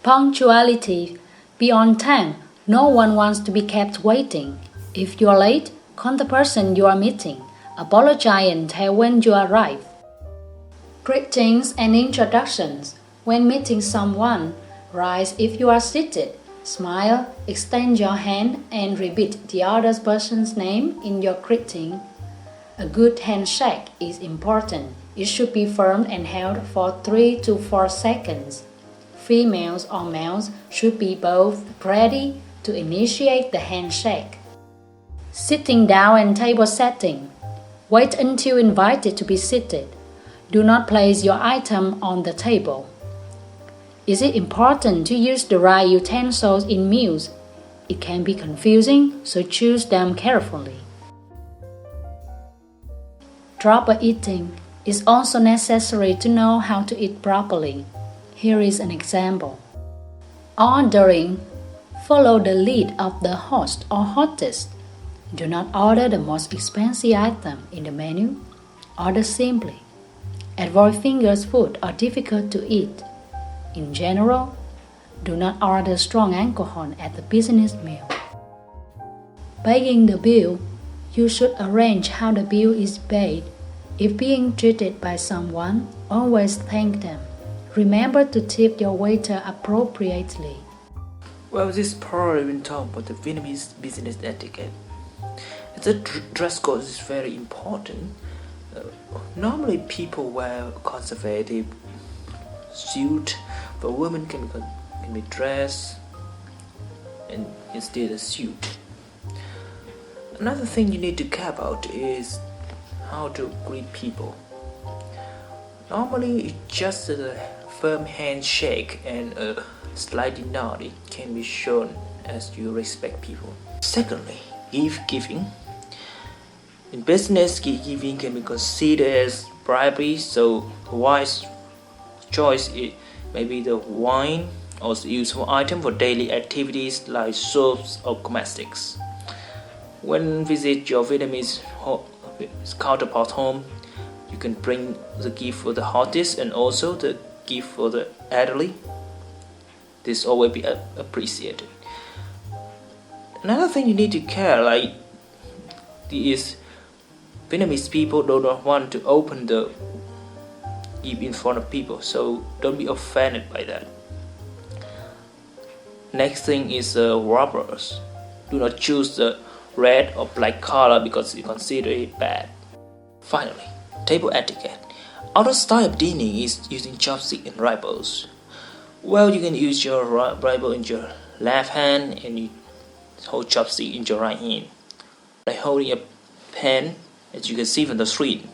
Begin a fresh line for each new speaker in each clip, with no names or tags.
Punctuality. Be on time. No one wants to be kept waiting. If you are late, call the person you are meeting. Apologize and tell when you arrive. Greetings and introductions. When meeting someone, rise if you are seated. Smile, extend your hand, and repeat the other person's name in your greeting. A good handshake is important. It should be firm and held for 3 to 4 seconds. Females or males should be both ready to initiate the handshake. Sitting down and table setting. Wait until invited to be seated. Do not place your item on the table. Is it important to use the right utensils in meals? It can be confusing, so choose them carefully. Proper eating. It's also necessary to know how to eat properly. Here is an example. Ordering. Follow the lead of the host or hostess. Do not order the most expensive item in the menu. Order simply. Avoid finger food or difficult to eat. In general, do not order strong alcohol at the business meal. Paying the bill. You should arrange how the bill is paid. If being treated by someone, always thank them. Remember to tip your waiter appropriately.
Well, this part has been talking about the Vietnamese business etiquette. The dress code is very important. Normally, people wear conservative suit, but women can be dressed and instead a suit. Another thing you need to care about is how to greet people. Normally, it's just a firm handshake and a slight nod. It can be shown as you respect people. Secondly, gift giving. In business, gift giving can be considered as bribery, so a wise choice may be the wine or useful item for daily activities like soaps or cosmetics. When visit your Vietnamese counterpart home, you can bring the gift for the hostess and also the gift for the elderly. This always be appreciated. Another thing you need to care is Vietnamese people do not want to open the gift in front of people, so don't be offended by that. Next thing is rubbers. Do not choose the red or black color because you consider it bad. Finally, table etiquette. Other style of dining is using chopstick and rivals. Well, you can use your rival in your left hand and you hold chopstick in your right hand. Like holding a pen, as you can see from the screen.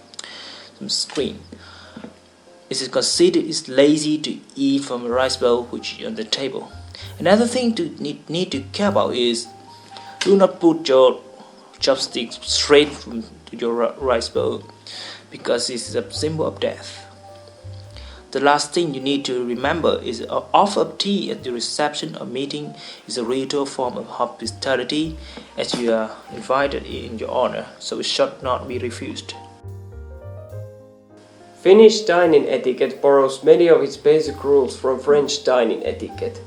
It is considered lazy to eat from a rice bowl which is on the table. Another thing to need to care about is do not put your chopsticks straight to your rice bowl because this is a symbol of death. The last thing you need to remember is offer of tea at the reception or meeting is a ritual form of hospitality as you are invited in your honor, so it should not be refused.
Finnish dining etiquette borrows many of its basic rules from French dining etiquette.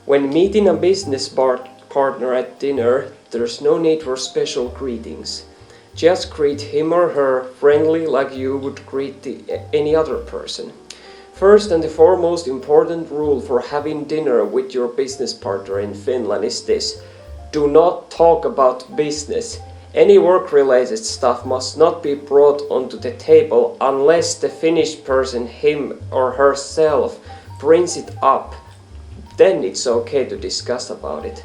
When meeting a business partner at dinner, there's no need for special greetings. Just greet him or her friendly like you would greet any other person. First and the foremost important rule for having dinner with your business partner in Finland is this: do not talk about business. Any work-related stuff must not be brought onto the table unless the Finnish person, him or herself, brings it up. Then it's okay to discuss about it.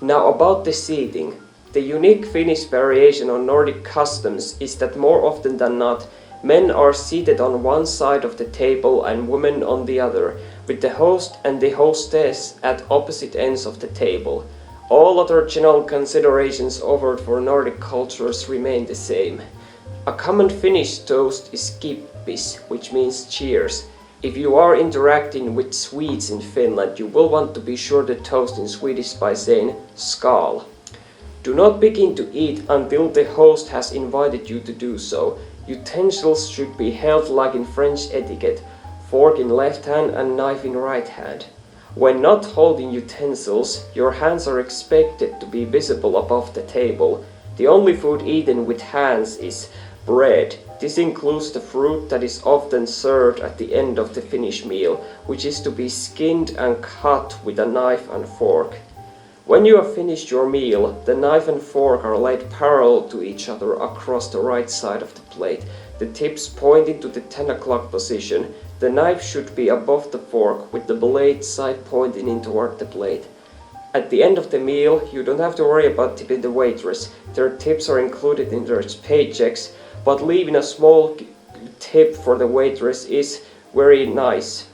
Now about the seating. The unique Finnish variation on Nordic customs is that more often than not, men are seated on one side of the table and women on the other, with the host and the hostess at opposite ends of the table. All other general considerations offered for Nordic cultures remain the same. A common Finnish toast is kippis, which means cheers. If you are interacting with Swedes in Finland, you will want to be sure to toast in Swedish by saying skål. Do not begin to eat until the host has invited you to do so. Utensils should be held like in French etiquette, fork in left hand and knife in right hand. When not holding utensils, your hands are expected to be visible above the table. The only food eaten with hands is bread. This includes the fruit that is often served at the end of the finished meal, which is to be skinned and cut with a knife and fork. When you have finished your meal, the knife and fork are laid parallel to each other across the right side of the plate, the tips pointing to the 10 o'clock position. The knife should be above the fork with the blade side pointing in toward the plate. At the end of the meal, you don't have to worry about tipping the waitress. Their tips are included in their paychecks, but leaving a small tip for the waitress is very nice.